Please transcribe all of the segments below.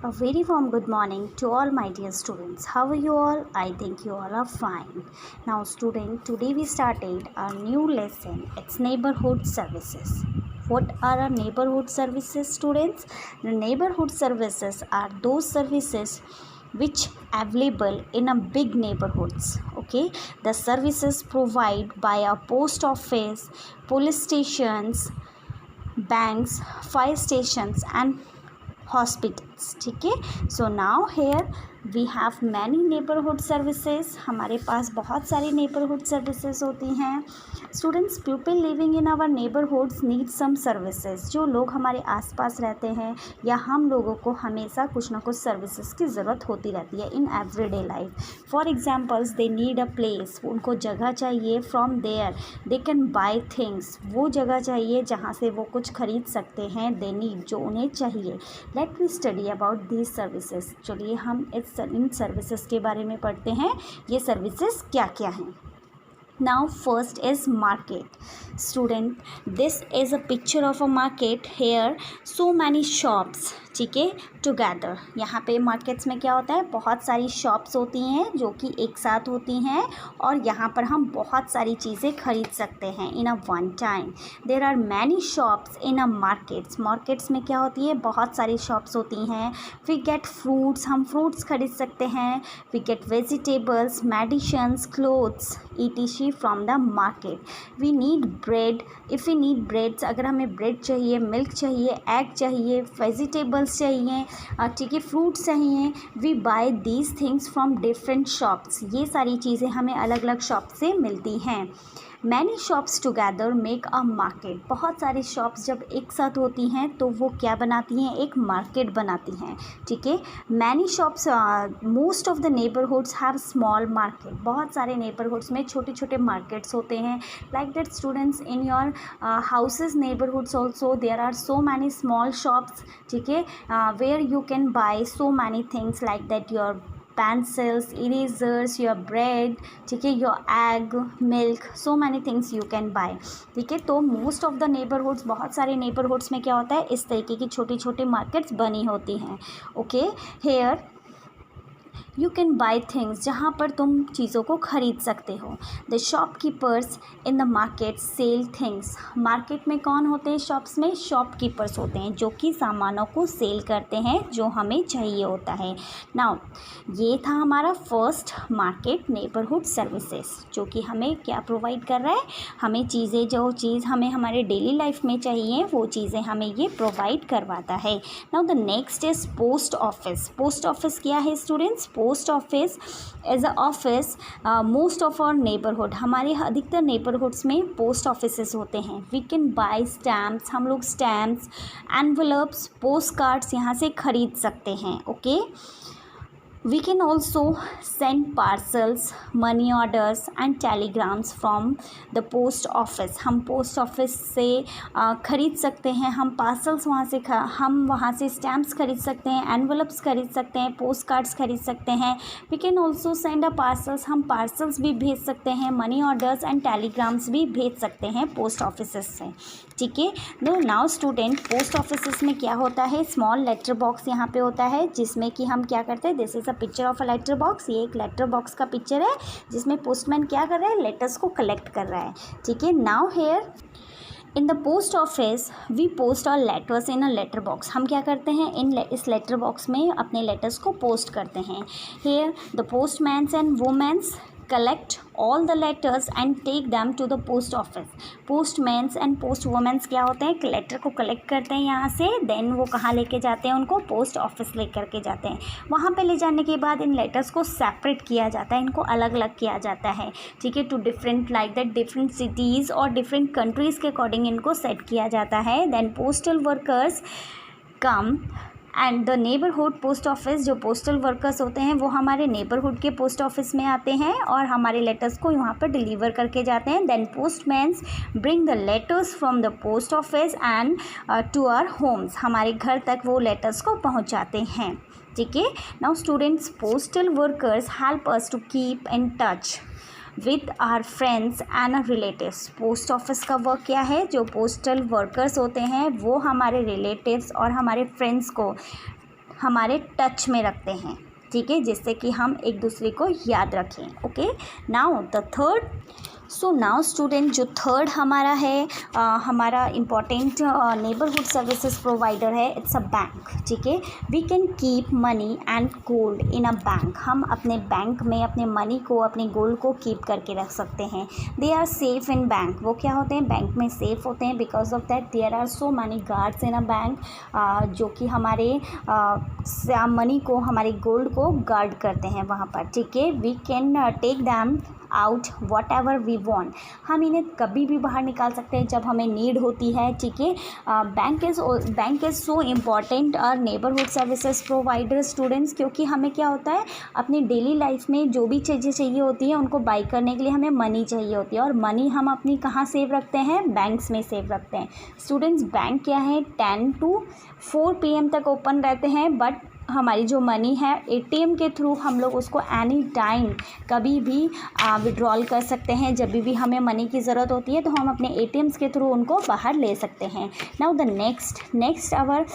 A very warm good morning to all my dear students. How are you all? I think you all are fine. Now student, today we started a new lesson. It's neighborhood services. What are our neighborhood services, students? The neighborhood services are those services which available in a big neighborhoods. Okay, the services provided by a post office, police stations, banks, fire stations and hospitals. ठीक है. So now here we have many neighbourhood services. हमारे पास बहुत सारी neighbourhood services होती हैं. Students, people living in our neighbourhoods need some services. जो लोग हमारे आसपास रहते हैं या हम लोगों को हमेशा कुछ ना कुछ सर्विसेज की ज़रूरत होती रहती है in everyday life. For examples, they need a place. उनको जगह चाहिए. From there they can buy things. वो जगह चाहिए जहाँ से वो कुछ खरीद सकते हैं. दे नीड, जो उन्हें चाहिए. Let we study about these services. चलिए हम इन सर्विसेज के बारे में पढ़ते हैं. ये सर्विसेज क्या क्या हैं. Now first is market. Student, this is a picture of a market. Here so many shops. ठीक है, टुगेदर. यहाँ पे मार्केट्स में क्या होता है, बहुत सारी शॉप्स होती हैं जो कि एक साथ होती हैं और यहाँ पर हम बहुत सारी चीज़ें खरीद सकते हैं in a one time. There are many shops in a markets. Markets में क्या होती है, बहुत सारी शॉप्स होती हैं. We get fruits. हम फ्रूट्स खरीद सकते हैं. We get vegetables, medicines, clothes etc from the market. We need bread. If we need breads, अगर हमें ब्रेड चाहिए, मिल्क चाहिए, एग चाहिए, वेजिटेबल्स चाहिए, ठीक है, फ्रूट्स चाहिए, we buy these things from different shops. ये सारी चीज़ें हमें अलग अलग शॉप से मिलती हैं. Many shops together make a market. बहुत सारी शॉप्स जब एक साथ होती हैं तो वो क्या बनाती हैं, एक मार्केट बनाती हैं. ठीक है. Many shops, most of the neighbourhoods have small market. बहुत सारे नेबरहुड्स में छोटे छोटे मार्केट्स होते हैं. Like that students, in your houses neighbourhoods also there are so many small shops. ठीक है, where you can buy so many things like that your pencils, erasers, your bread, ठीक है, your egg, milk, so many things you can buy. ठीक है. तो most of the neighbourhoods, बहुत सारे neighbourhoods में क्या होता है, इस तरीके की छोटी छोटी मार्केट्स बनी होती हैं. Okay. Here you can buy things, जहाँ पर तुम चीज़ों को खरीद सकते हो. The shopkeepers in the market sell things. Market में कौन होते हैं, शॉप्स में शॉपकीपर्स होते हैं जो कि सामानों को सेल करते हैं जो हमें चाहिए होता है. नाउ ये था हमारा फर्स्ट मार्केट नेबरहुड सर्विसेज, जो कि हमें क्या प्रोवाइड कर रहा है, हमें चीज़ें, जो चीज़ हमें हमारे डेली लाइफ में चाहिए वो चीज़ें हमें ये प्रोवाइड करवाता है. Now the next is post office. Post office क्या है students, post office as a office most of our neighbourhood. हमारे अधिकतर नेबरहुड्स में पोस्ट ऑफिसेस होते हैं. We can buy stamps. हम लोग स्टैम्प्स, एनवलप्स, पोस्ट कार्ड्स यहाँ से खरीद सकते हैं. Okay. We can also send parcels, money orders and telegrams from the post office. हम पोस्ट ऑफिस से ख़रीद सकते हैं. हम पार्सल्स वहाँ से हम वहाँ से स्टैम्प्स खरीद सकते हैं, एनवलप्स खरीद सकते हैं, पोस्ट कार्ड्स खरीद सकते हैं. We can also send a parcels. हम पार्सल्स भी भेज सकते हैं, मनी ऑर्डर्स एंड टेलीग्राम्स भी भेज सकते हैं पोस्ट ऑफिसेस से. ठीक है. नाउ स्टूडेंट, पोस्ट ऑफिसेस में क्या होता है, स्मॉल लेटर बॉक्स यहाँ पे होता है जिसमें कि हम क्या करते हैं, this is a picture of a letter box. ये एक लेटर बॉक्स का पिक्चर है जिसमें पोस्टमैन क्या कर रहा है, लेटर्स को कलेक्ट कर रहा है. ठीक है. Now here in the post office we post our letters in a letter box. हम क्या करते हैं, इस लेटर बॉक्स में अपने लेटर्स को पोस्ट करते हैं. Here the postmans and womens collect all the letters and take them to the post office. postmans and postwomen's क्या होते हैं, लेटर को कलेक्ट करते हैं यहाँ से, देन वो कहाँ लेके जाते हैं, उनको पोस्ट ऑफिस लेकर के जाते हैं. वहाँ पे ले जाने के बाद इन लेटर्स को सेपरेट किया जाता है, इनको अलग अलग किया जाता है. ठीक है. To different, like that different cities और डिफरेंट कंट्रीज़ के अकॉर्डिंग इनको सेट किया जाता है. Then postal workers come and the neighbourhood post office. जो पोस्टल वर्कर्स होते हैं वो हमारे नेबरहुड के पोस्ट ऑफिस में आते हैं और हमारे लेटर्स को यहाँ पर डिलीवर करके जाते हैं. Then postmans bring the letters from the post office and to our homes. हमारे घर तक वो लेटर्स को पहुँचाते हैं. ठीक है. Now students, postal workers help us to keep in touch with our friends and relatives. Post office का वर्क क्या है, जो पोस्टल वर्कर्स होते हैं वो हमारे रिलेटिव्स और हमारे फ्रेंड्स को हमारे टच में रखते हैं, ठीक है, जिससे कि हम एक दूसरे को याद रखें। Okay, now the third, so now student, जो थर्ड हमारा है हमारा इम्पॉर्टेंट नेबरहुड सर्विसेज प्रोवाइडर है, इट्स अ बैंक, ठीक है। We can keep money and gold in a bank. हम अपने बैंक में अपने मनी को, अपने गोल्ड को कीप करके रख सकते हैं। They are safe in bank. वो क्या होते हैं, बैंक में सेफ होते हैं, because of that there are so many guards in a bank, जो कि हमारे मनी को, हमारे गोल्ड को गार्ड करते हैं वहाँ पर, ठीक है। We can take them out whatever we want. हम इन्हें कभी भी बाहर निकाल सकते हैं जब हमें नीड होती है, ठीक है। बैंक इज़ सो इम्पॉर्टेंट और नेबरहुड सर्विसेज प्रोवाइडर स्टूडेंट्स, क्योंकि हमें क्या होता है, अपनी डेली लाइफ में जो भी चीज़ें चाहिए होती हैं उनको बाई करने के लिए हमें मनी चाहिए होती है, और मनी हम अपनी कहाँ सेव रखते हैं, बैंक्स में सेव रखते हैं। स्टूडेंट्स, बैंक क्या है, 10 to 4 PM तक ओपन रहते हैं, बट हमारी जो मनी है ATM के थ्रू हम लोग उसको एनी टाइम कभी भी विड्रॉल कर सकते हैं। जब भी हमें मनी की ज़रूरत होती है तो हम अपने ATMs के थ्रू उनको बाहर ले सकते हैं। Now the next our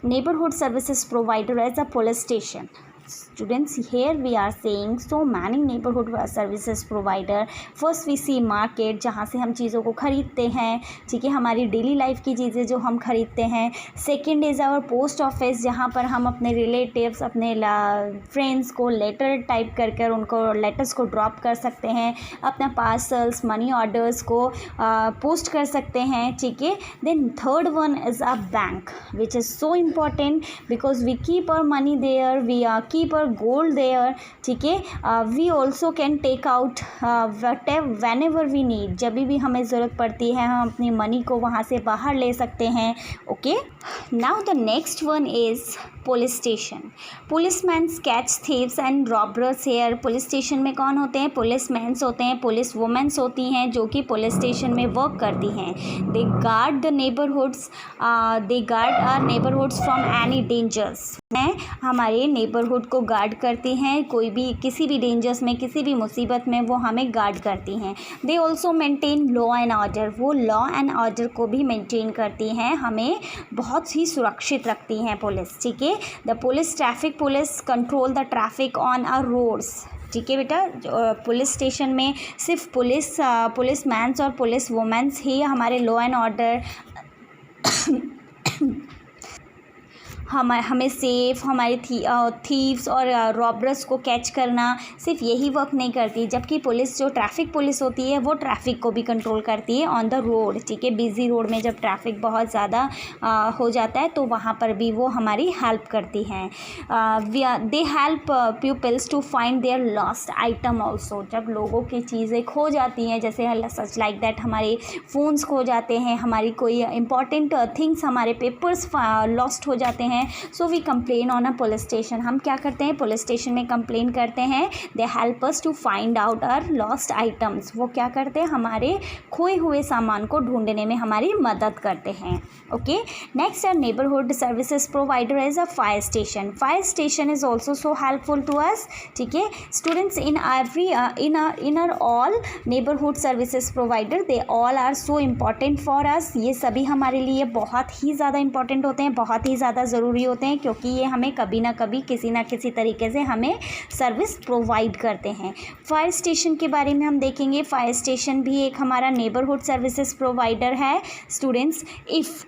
neighbourhood services provider as a police station. Students, here we are seeing so many neighborhood services provider. First we see market, जहाँ से हम चीज़ों को ख़रीदते हैं, ठीक है, हमारी डेली लाइफ की चीज़ें जो हम ख़रीदते हैं। Second is our post office, जहाँ पर हम अपने रिलेटिव्स, अपने फ्रेंड्स को लेटर टाइप कर कर उनको लेटर्स को ड्रॉप कर सकते हैं, अपना पार्सल्स, मनी ऑर्डर्स को पोस्ट कर सकते हैं, ठीक है। Then third one is a bank, which is so important because we keep our money there, we keep our gold there, ठीक है। We also can take out whenever we need, जब भी हमें ज़रूरत पड़ती है हम अपनी मनी को वहाँ से बाहर ले सकते हैं। Okay, now the next one is police station. Policemans catch thieves and robbers here. Police station में कौन होते हैं, पुलिसमैन्स होते हैं, पुलिस वुमेन्स होती हैं जो कि पुलिस स्टेशन में वर्क करती हैं। They guard the neighbourhoods, they guard our neighbourhoods from any dangers. हमारे नेबरहुड को गार्ड करती हैं, कोई भी किसी भी डेंजर्स में, किसी भी मुसीबत में वो हमें गार्ड करती हैं। They also maintain law and order. वो लॉ एंड ऑर्डर को भी मेंटेन करती हैं, हमें बहुत ही सुरक्षित रखती हैं पुलिस, ठीक है। The police, traffic police control the traffic on our roads, ठीक है बेटा। पुलिस स्टेशन में सिर्फ पुलिसमैन्स और पुलिस वुमेन्स ही हमारे लॉ एंड ऑर्डर हमें सेफ, हमारे थीव्स और रॉबर्स को कैच करना, सिर्फ यही वर्क नहीं करती, जबकि पुलिस, जो ट्रैफिक पुलिस होती है, वो ट्रैफिक को भी कंट्रोल करती है ऑन द रोड, ठीक है। बिजी रोड में जब ट्रैफिक बहुत ज़्यादा हो जाता है तो वहाँ पर भी वो हमारी हेल्प करती हैं। They help peoples to find their lost item also. जब लोगों की चीज़ें खो जाती हैं, जैसे सच लाइक दैट हमारे फ़ोन्स खो जाते हैं, हमारी कोई इंपॉर्टेंट थिंग्स, हमारे पेपर्स लॉस्ट हो जाते हैं, so we complain on a police station. हम क्या करते हैं, पुलिस स्टेशन में कंप्लेन करते हैं। They help us to find out our lost items. वो क्या करते हैं, हमारे खोए हुए सामान को ढूंढने में हमारी मदद करते हैं। Okay, next our neighbourhood services provider as a fire station. Fire station is also so helpful to us, ठीक है। Students, in every in our all neighbourhood services provider, they all are so important for us. ये सभी हमारे लिए बहुत ही ज़्यादा important होते हैं, बहुत ही ज़्यादा ज़रूरी होते हैं, क्योंकि ये हमें कभी ना कभी किसी ना किसी तरीके से हमें सर्विस प्रोवाइड करते हैं। फायर स्टेशन के बारे में हम देखेंगे। फायर स्टेशन भी एक हमारा नेबरहुड सर्विसेज प्रोवाइडर है। Students, if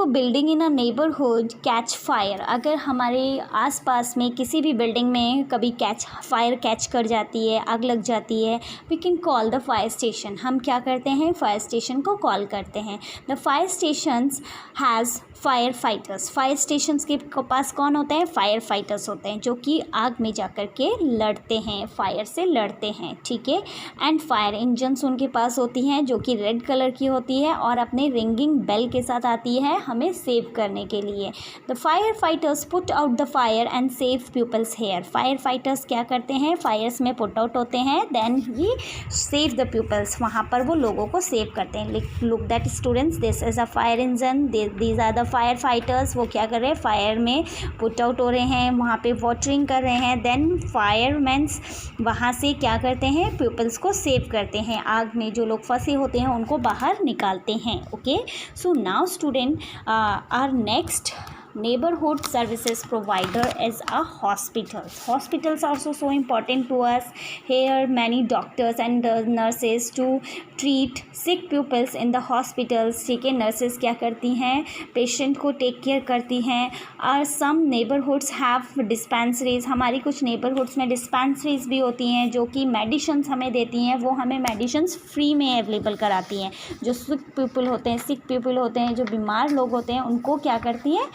a building in a neighbourhood catch fire, अगर हमारे आसपास में किसी भी बिल्डिंग में कभी फायर कैच कर जाती है, आग लग जाती है, we can call the fire station. हम क्या करते हैं, फायर स्टेशन को कॉल करते हैं। The fire stations has fire fighters. Fire stations के पास कौन होते हैं, फायर फाइटर्स होते हैं, जो कि आग में जाकर के लड़ते हैं, फायर से लड़ते हैं, ठीक है। एंड फायर इंजन्स उनके पास होती हैं, जो कि रेड कलर की होती है और अपने रिंगिंग बेल के साथ आती है हमें सेव करने के लिए। The fire fighters put out the fire and save peoples here. Fire fighters क्या करते हैं, फायर्स में पुट आउट होते हैं, then he save the peoples, वहाँ पर वो लोगों को सेव करते हैं। Look that students, this is a fire engine, these are the fire fighters. वो क्या कर रहे हैं, फायर में पुट आउट हो रहे हैं, वहाँ पे वाटरिंग कर रहे हैं, देन फायरमैन्स वहाँ से क्या करते हैं, पीपल्स को सेव करते हैं, आग में जो लोग फंसे होते हैं उनको बाहर निकालते हैं। Okay, so now student student, our next neighborhood services provider is a hospitals are so important to us. Here many doctors and nurses to treat sick pupils in the hospitals. ठीक है, nurses क्या करती हैं, patient को take care करती हैं. और some neighborhoods have dispensaries. हमारी कुछ neighborhoods में dispensaries भी होती हैं जो कि मेडिसिन्स हमें देती हैं. वो हमें मेडिसिन्स फ्री में अवेलेबल कराती हैं. जो सिक पीपल होते हैं, जो बीमार लोग होते हैं, उनको क्या करती हैं,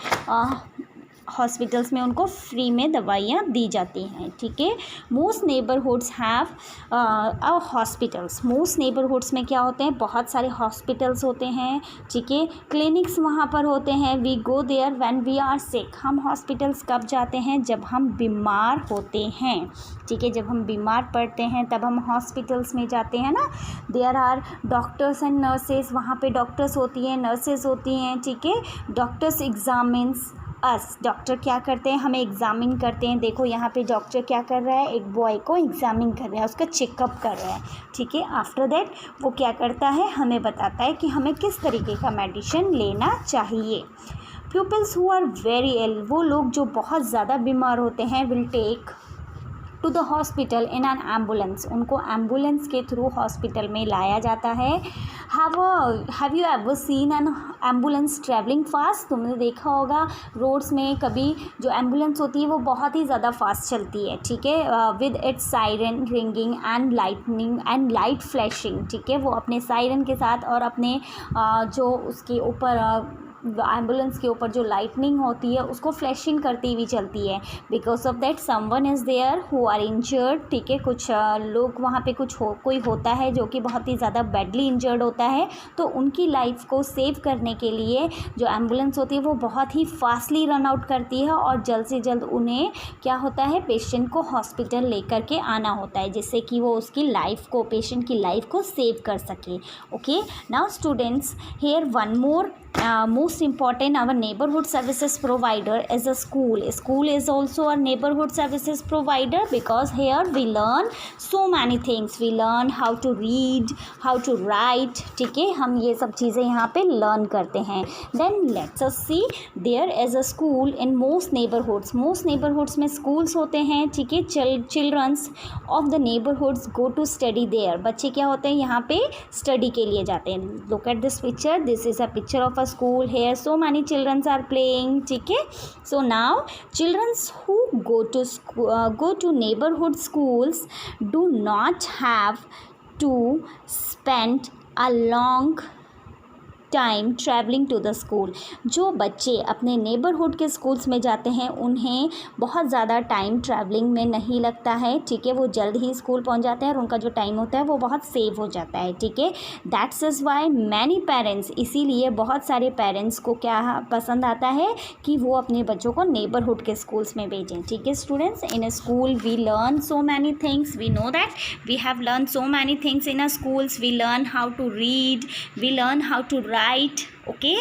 हॉस्पिटल्स में उनको फ्री में दवाइयाँ दी जाती हैं. ठीक है, most neighbourhoods have hospitals. Most neighbourhoods में क्या होते हैं, बहुत सारे हॉस्पिटल्स होते हैं. ठीक है, क्लिनिक्स वहाँ पर होते हैं. We go there when we are sick. हम हॉस्पिटल्स कब जाते हैं, जब हम बीमार होते हैं. ठीक है, जब हम बीमार पड़ते हैं तब हम हॉस्पिटल्स में जाते हैं ना. There are doctors and nurses. वहाँ पे डॉक्टर्स होती हैं, नर्सेज होती हैं. ठीक है, डॉक्टर्स एग्जामिन्स अस. डॉक्टर क्या करते हैं, हमें एग्जामिन करते हैं. देखो यहाँ पे डॉक्टर क्या कर रहा है, एक बॉय को एग्जामिन कर रहा है, उसका चेकअप कर रहा है. ठीक है, आफ्टर दैट वो क्या करता है, हमें बताता है कि हमें किस तरीके का मेडिसिन लेना चाहिए. Peoples who are very ill, वो लोग जो बहुत ज़्यादा बीमार होते हैं, will take to the hospital in an ambulance. उनको एम्बुलेंस के थ्रू हॉस्पिटल में लाया जाता है. Have you ever seen an ambulance travelling fast. तुमने देखा होगा रोड्स में कभी जो एम्बुलेंस होती है वो बहुत ही ज़्यादा फास्ट चलती है. ठीक है, with its siren ringing and lightning and light flashing. ठीक है, वो अपने सायरन के साथ और अपने जो उसके ऊपर एम्बुलेंस के ऊपर जो लाइटनिंग होती है उसको फ्लैशिंग करती हुई चलती है. Because of that someone is there who are injured. ठीक है, कुछ लोग वहाँ पे कोई होता है जो कि बहुत ही ज़्यादा बैडली इंजर्ड होता है. तो उनकी लाइफ को सेव करने के लिए जो एम्बुलेंस होती है वो बहुत ही फास्टली रन आउट करती है और जल्द से जल्द उन्हें क्या होता है, पेशेंट को हॉस्पिटल लेकर के आना होता है, जिससे कि वो उसकी लाइफ को, पेशेंट की लाइफ को सेव कर सके. Okay, now students, here one more most important, our neighborhood services provider is a school. A school is also a neighborhood services provider because here we learn so many things. We learn how to read, how to write. ठीक है, हम ये सब चीज़ें यहाँ पे learn करते हैं. Then let's us see, there is a school in most neighborhoods. Most neighborhoods में schools होते हैं. ठीक है, childrens of the neighborhoods go to study there. बच्चे क्या होते हैं, यहाँ पे study के लिए जाते हैं. Look at this picture. This is a picture of a school. Here so many children are playing. ठीक है, so now children who go to neighborhood schools do not have to spend a long time travelling to the school. जो बच्चे अपने neighbourhood के schools में जाते हैं उन्हें बहुत ज़्यादा टाइम ट्रैवलिंग में नहीं लगता है. ठीक है, वो जल्द ही स्कूल पहुंच जाते हैं और उनका जो टाइम होता है वो बहुत सेव हो जाता है. ठीक है, that's is why many parents, इसीलिए बहुत सारे पेरेंट्स को क्या पसंद आता है कि वो अपने बच्चों को नेबरहुड के स्कूल्स में भेजें. ठीक है students, in a school we learn so many things. We know that we have learn so many things in a schools. We learn how to read, we learn how to write. Okay,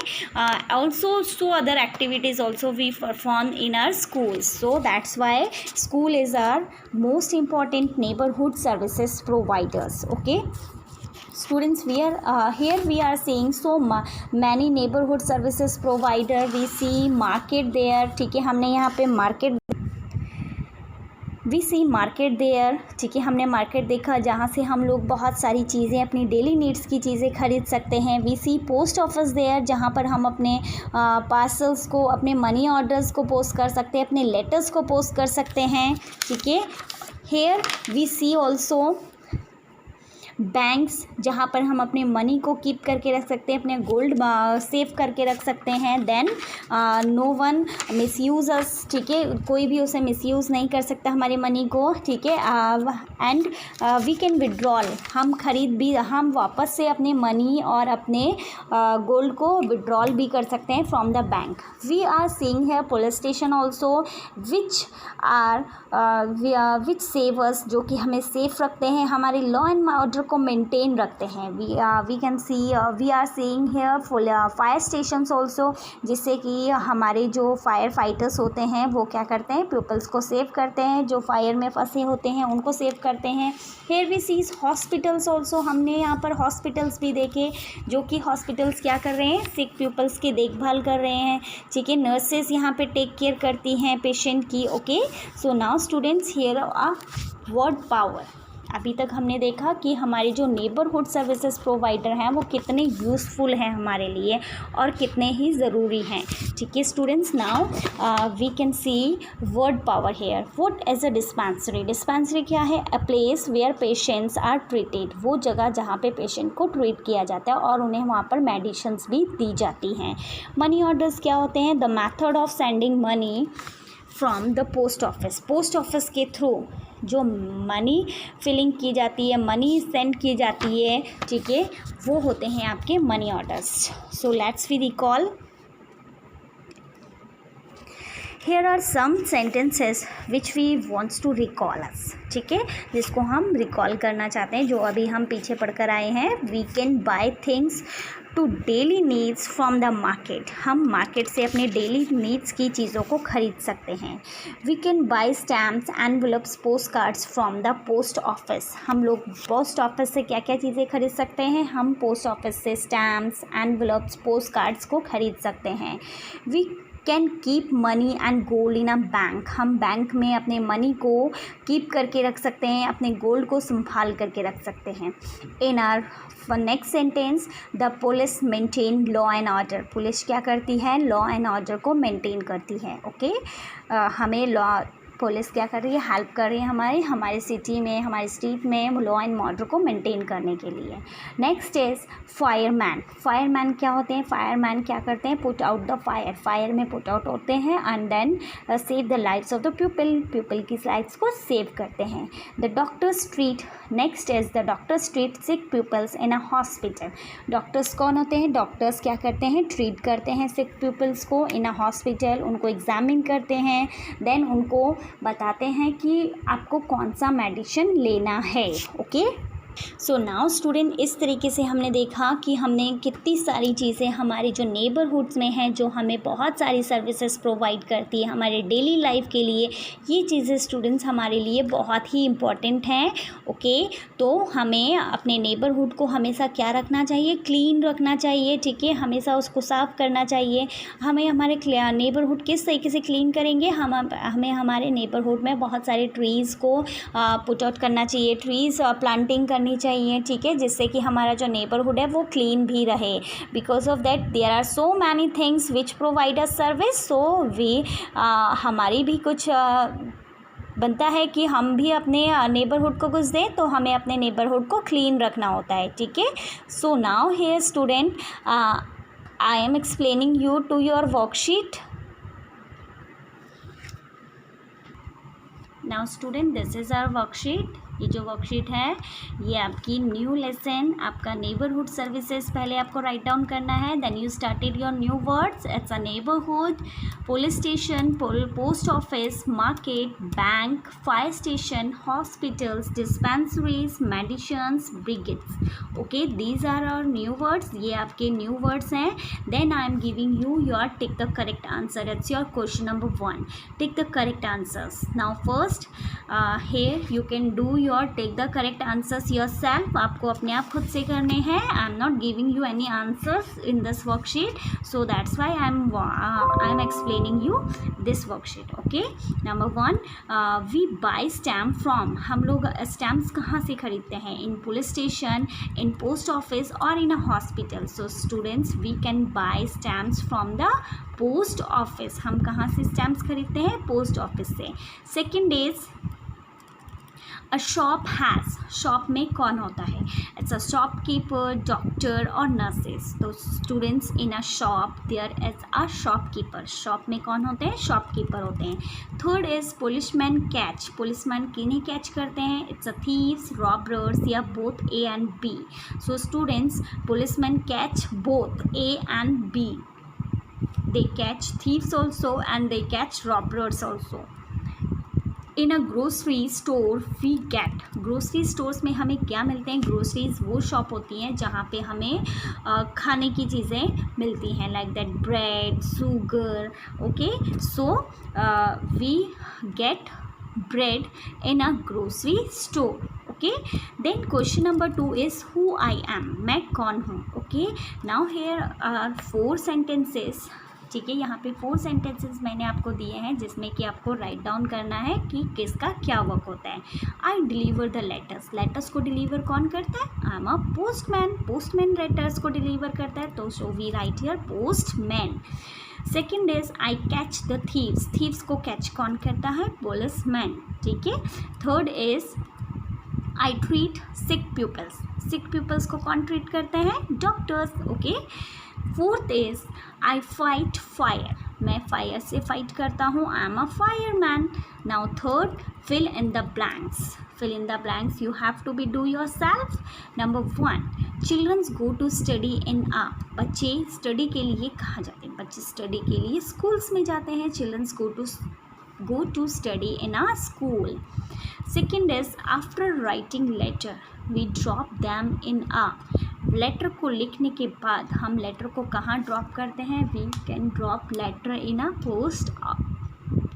also so other activities also we perform in our schools. So that's why school is our most important neighborhood services providers. Okay students, we are here we are seeing so many neighborhood services provider. We see market there. ठीक है, हमने यहाँ पे market we see market there. ठीक है, हमने market देखा जहाँ से हम लोग बहुत सारी चीज़ें, अपनी डेली नीड्स की चीज़ें खरीद सकते हैं. We see post office there, जहाँ पर हम अपने पार्सल्स को, अपने मनी ऑर्डर्स को पोस्ट कर सकते हैं, अपने लेटर्स को पोस्ट कर सकते हैं. ठीक है, here we see also banks, जहाँ पर हम अपने मनी को कीप करके रख सकते हैं, अपने गोल्ड सेव करके रख सकते हैं. देन नो वन मिसयूज अस. ठीक है, कोई भी उसे मिसयूज़ नहीं कर सकता हमारे मनी को. ठीक है, एंड वी कैन विड्रॉल, हम वापस से अपने मनी और अपने गोल्ड को विड्रॉल भी कर सकते हैं from the bank. We are seeing here police station also which save us, जो कि हमें सेफ रखते हैं, हमारे लॉ एंड ऑर्डर को मेंटेन रखते हैं। We can see we are seeing here full fire stations also, जिससे कि हमारे जो फायर फाइटर्स होते हैं वो क्या करते हैं, पीपल्स को सेव करते हैं, जो फायर में फंसे होते हैं उनको सेव करते हैं। Here we sees hospitals also, हमने यहाँ पर हॉस्पिटल्स भी देखे, जो कि हॉस्पिटल्स क्या कर रहे हैं, सिक पीपल्स की देखभाल कर रहे हैं। ठीक है, नर्सेज यहाँ पे टेक केयर करती हैं पेशेंट की। Okay, so now students here a word power. अभी तक हमने देखा कि हमारे जो नेबरहुड सर्विसेज प्रोवाइडर हैं वो कितने यूज़फुल हैं हमारे लिए और कितने ही ज़रूरी हैं। ठीक है students, now we can see word power here. What is a dispensary? Dispensary क्या है? A place where patients are treated, वो जगह जहाँ पे पेशेंट को ट्रीट किया जाता है और उन्हें वहाँ पर मेडिसिन्स भी दी जाती हैं। मनी ऑर्डर्स क्या होते हैं? The method of sending money from the post office, post office के थ्रू जो मनी फिलिंग की जाती है, मनी सेंड की जाती है, ठीक है, वो होते हैं आपके money orders. So let's we recall. Here are some sentences which we wants to recall us, ठीक है, जिसको हम रिकॉल करना चाहते हैं, जो अभी हम पीछे पढ़कर आए हैं। We can buy things to daily needs from the market, हम मार्केट से अपने डेली नीड्स की चीज़ों को खरीद सकते हैं। We can buy stamps, envelopes, post cards from the post office, हम लोग पोस्ट ऑफिस से क्या क्या चीज़ें खरीद सकते हैं? हम पोस्ट ऑफिस से स्टैम्प्स, एनवलप्स, पोस्ट कार्ड्स को खरीद सकते हैं। We can keep money and gold in a bank, हम बैंक में अपने मनी को कीप करके रख सकते हैं, अपने गोल्ड को संभाल करके रख सकते हैं। इन are next sentence, the police maintain law and order, police क्या करती है? लॉ एंड ऑर्डर को मेंटेन करती है। ओके, हमें पुलिस क्या कर रही है? हेल्प कर रही है हमारे सिटी में, हमारे स्ट्रीट में लॉ एंड ऑर्डर को मेंटेन करने के लिए। Next is fireman. फायरमैन क्या होते हैं? फायरमैन क्या करते हैं? Put out the fire, fire में पुट आउट होते हैं and then save the lifes of the people, people की लाइफ्स को सेव करते हैं। The doctors treat, next is the doctors treat sick peoples in a hospital. Doctors कौन होते हैं? डॉक्टर्स क्या करते हैं? ट्रीट करते हैं सिक पीपल्स को इन अ हॉस्पिटल, उनको एग्जामिन करते हैं, देन उनको बताते हैं कि आपको कौन सा मेडिसिन लेना है। ओके, सो नाउ स्टूडेंट, इस तरीके से हमने देखा कि हमने कितनी सारी चीज़ें हमारे जो नेबरहुड्स में हैं, जो हमें बहुत सारी सर्विसेज प्रोवाइड करती है हमारे डेली लाइफ के लिए। ये चीज़ें स्टूडेंट्स हमारे लिए बहुत ही इम्पॉर्टेंट हैं। ओके, तो हमें अपने नेबरहुड को हमेशा क्या रखना चाहिए? क्लीन रखना चाहिए। ठीक है, हमेशा उसको साफ़ करना चाहिए। हमें हमारे नेबरहुड किस तरीके से क्लीन करेंगे? हमें हमारे नेबरहुड में बहुत सारे ट्रीज़ को पुट आउट करना चाहिए, ट्रीज़ प्लांटिंग करनी चाहिए। ठीक है, जिससे कि हमारा जो नेबरहुड है वो क्लीन भी रहे। Because of that there are so many things which provide a service, so we हमारी भी कुछ बनता है कि हम भी अपने नेबरहुड को कुछ दें, तो हमें अपने नेबरहुड को क्लीन रखना होता है। ठीक है, so now here student I am explaining you to your worksheet. Now student, this is our worksheet. ये जो वर्कशीट है ये आपकी न्यू लेसन, आपका नेबरहुड सर्विसेज पहले आपको राइट डाउन करना है। Then you started your new words. It's a neighbourhood, police station, post office, market, bank, fire station, hospitals, dispensaries, medicines, brigades. Okay, these are our new words, ये आपके new words हैं। Then I am giving you your tick the correct answer. It's your question number 1, tick the correct answers. Now first here you can do your take the correct answers yourself, आपको अपने आप खुद से करने हैं। I am not giving you any answers in this worksheet, so that's why I am explaining you this worksheet. Okay, number 1, we buy stamp from, हम लोग stamps कहाँ से खरीदते हैं? in police station, in post office or in a hospital. So students, we can buy stamps from the post office, हम कहाँ से stamps खरीदते हैं? पोस्ट ऑफिस से। Second is a shop has, shop में कौन होता है? इट्स अ शॉपकीपर, डॉक्टर और नर्सेज। तो students, in a shop there is a shopkeeper, shop में कौन होते हैं? शॉपकीपर होते हैं। Third is policeman catch, policeman किन्हें कैच करते हैं? इट्स अ थीव्स, रॉबर्स या both A and B. So students, policeman catch both A and B, they catch thieves also and they catch robbers also. In a grocery store we get, grocery stores में हमें क्या मिलते हैं? Groceries वो shop होती हैं जहाँ पे हमें खाने की चीज़ें मिलती हैं, like that bread, sugar, okay. So we get bread in a grocery store, okay. Then question number 2 is who I am, मैं कौन हूँ, okay. Now here are 4 sentences, ठीक है। यहाँ पे 4 सेंटेंसेस मैंने आपको दिए हैं जिसमें कि आपको राइट डाउन करना है कि किसका क्या वर्क होता है। I deliver the letters, letters को डिलीवर कौन करता है? I am a postman, postman letters को डिलीवर करता है, तो so we write here postman. Second is I catch the thieves, thieves को कैच कौन करता है? पुलिसमैन, ठीक है। Third is I treat sick peoples, sick peoples को कौन ट्रीट करते हैं? Doctors, okay. Fourth is I fight fire, मैं फायर से फाइट करता हूँ, I am a fireman. Now third, fill in the blanks, fill in the blanks you have to be do yourself. Number 1, children go to study in a, बच्चे study के लिए कहाँ जाते हैं? बच्चे स्टडी के लिए स्कूल्स में जाते हैं। children go to study in a school. Second is after writing letter we drop them in a, letter को लिखने के बाद हम लेटर को कहाँ ड्रॉप करते हैं? we can drop letter in a post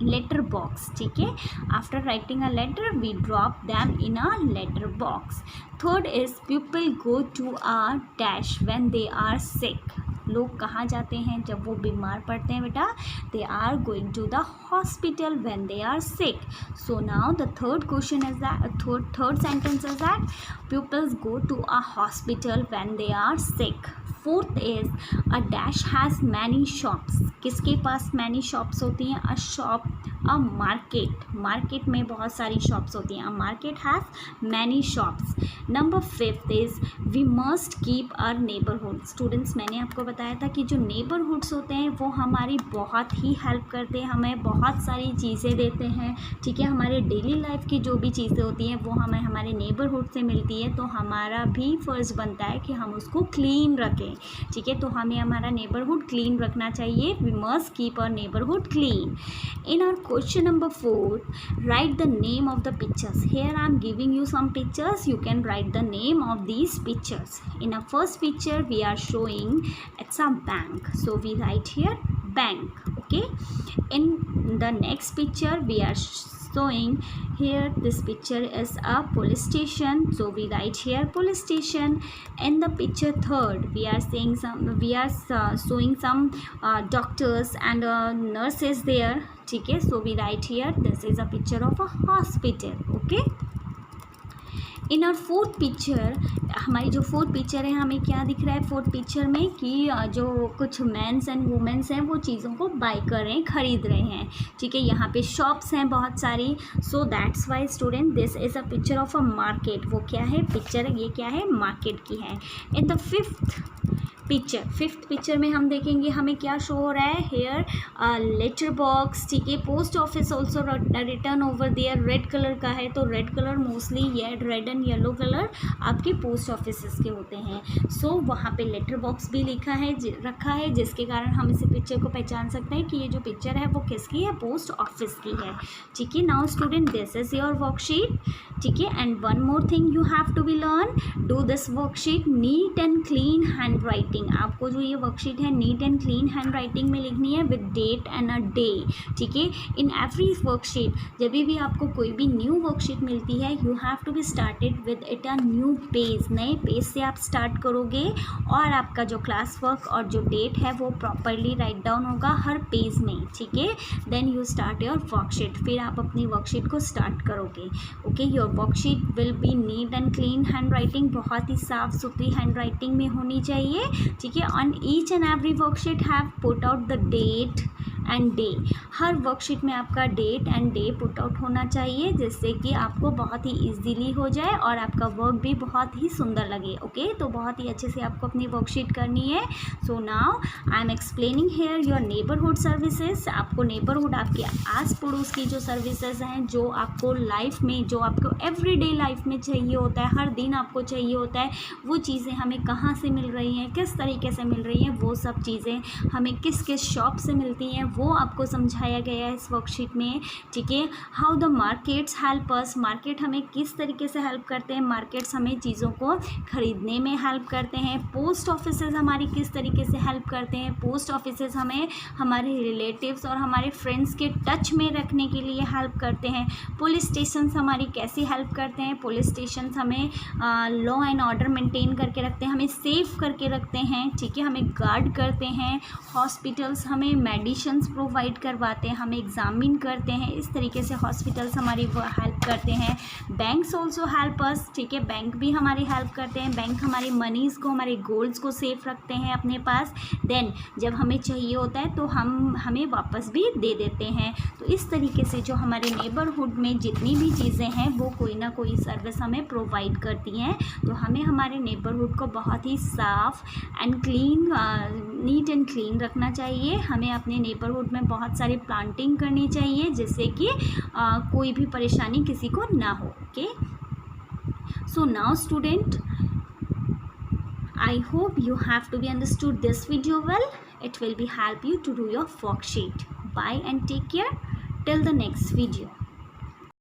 letter box, ठीक है। After writing a letter we drop them in a letter box. Third is people go to a dash when they are sick, लोग कहाँ जाते हैं जब वो बीमार पड़ते हैं बेटा? They are going to the hospital when they are sick. So now the third question is that, third sentence is that peoples go to a hospital when they are sick. Fourth is a dash has many shops, किसके पास many shops होती हैं? A shop, a market, market में बहुत सारी shops होती हैं। A market has many shops. Number 5 is we must keep our neighbourhood, students मैंने आपको बताया था कि जो नेबरहुड्स होते हैं वो हमारी बहुत ही हेल्प करते हैं, हमें बहुत सारी चीज़ें देते हैं, ठीक है। हमारे डेली लाइफ की जो भी चीज़ें होती हैं वो हमें हमारे नेबरहुड से मिलती है, तो हमारा भी फ़र्ज़ बनता है कि हम उसको क्लीन रखें, ठीक है। तो हमें हमारा नेबरहुड क्लीन रखना चाहिए। We must keep our neighbourhood clean. In our question number 4, write the name of the pictures. Here I am giving you some pictures, you can write the name of these pictures. In a first picture we are showing it's a bank, so we write here bank, okay. In the next picture we are showing here, this picture is a police station, so we write here police station. In the picture third we are showing some doctors and nurses there, ठीक है। so we write here this is a picture of a hospital, okay. In our fourth picture, हमारी जो fourth picture है हमें क्या दिख रहा है फोर्थ पिक्चर में? कि जो कुछ मेंस एंड वुमेन्स हैं वो चीज़ों को बाय कर रहे हैं, ख़रीद रहे हैं, ठीक है। यहाँ पे शॉप्स हैं बहुत सारी, so that's why student this is a picture of a market. वो क्या है पिक्चर? ये क्या है? मार्केट की है। इन द फिफ्थ पिक्चर में हम देखेंगे हमें क्या शो हो रहा है? हेयर लेटर बॉक्स, ठीक है। Post office also written over there, red colour का है, तो red colour mostly red and yellow colour आपके पोस्ट ऑफिस के होते हैं। सो वहाँ पे लेटर बॉक्स भी रखा है जिसके कारण हम इस पिक्चर को पहचान सकते हैं कि ये जो पिक्चर है वो किसकी है? पोस्ट ऑफिस की है, ठीक है। Now student this is your worksheet, ठीक है। And one more thing you have to be learn, do this worksheet neat and clean hand writing. आपको जो ये वर्कशीट है neat and clean hand writing में लिखनी है with date and a day, ठीक है। इन एवरी वर्कशीट जब भी आपको कोई भी न्यू वर्कशीट मिलती है you have to be started with it a new page, नए पेज से आप स्टार्ट करोगे और आपका जो क्लास वर्क और जो डेट है वो प्रॉपरली राइट डाउन होगा हर पेज में, ठीक है। Then you start your worksheet, फिर आप अपनी वर्कशीट को स्टार्ट करोगे, okay. Your worksheet will be neat and clean hand writing, बहुत ही साफ सुथरी हैंड राइटिंग में होनी चाहिए, ठीक है। On each and every worksheet have put out the date and day, हर वर्कशीट में आपका date and day put out होना चाहिए जिससे कि आपको बहुत ही इजीली हो जाए और आपका वर्क भी बहुत ही सुंदर लगे, ओके। तो बहुत ही अच्छे से आपको अपनी वर्कशीट करनी है। So now I am explaining here your neighbourhood services. आपको नेबरहुड आपके आस पड़ोस की जो सर्विसेज हैं जो आपको लाइफ में, जो आपको एवरीडे लाइफ में चाहिए होता है, हर दिन आपको चाहिए होता है, वो चीज़ें हमें कहाँ से मिल रही हैं, किस तरीके से मिल रही हैं, वो सब चीज़ें हमें किस किस शॉप से मिलती हैं वो आपको समझाया गया है इस वर्कशीट में, ठीक है। How the markets help us, market हमें किस तरीके से हेल्प करते हैं, मार्केट्स हमें चीज़ों को खरीदने में हेल्प करते हैं। पोस्ट ऑफिसेज हमारी किस तरीके से हेल्प करते हैं, पोस्ट ऑफिसेज हमें हमारे रिलेटिव्स और हमारे फ्रेंड्स के टच में रखने के लिए हेल्प करते हैं। पुलिस स्टेशंस हमारी कैसी हेल्प करते हैं, पुलिस स्टेशंस हमें लॉ एंड ऑर्डर मेंटेन करके रखते हैं, हमें सेफ करके रखते हैं, ठीक है, हमें गार्ड करते हैं। हॉस्पिटल्स हमें मेडिसिन्स प्रोवाइड करवाते हैं, हमें एग्जामिन करते हैं, इस तरीके से हॉस्पिटल्स हमारी हेल्प करते हैं। बैंक्स ऑल्सो हेल्प अस, ठीक है, बैंक भी हमारी हेल्प करते हैं। बैंक हमारी मनीज़ को, हमारे गोल्ड्स को सेफ रखते हैं अपने पास। देन जब हमें चाहिए होता है तो हमें वापस भी दे देते हैं। तो इस तरीके से जो हमारे नेबरहुड में जितनी भी चीज़ें हैं वो कोई ना कोई सर्विस हमें प्रोवाइड करती हैं। तो हमें हमारे नेबरहुड को बहुत ही साफ़ and clean, NEET and clean रखना चाहिए। हमें अपने नेबरहुड में बहुत सारी प्लांटिंग करनी चाहिए जिससे कि कोई भी परेशानी किसी को ना हो। Okay, so now student, I hope you have to be understood this video well. It will be help you to do your worksheet. Bye and take care till the next video.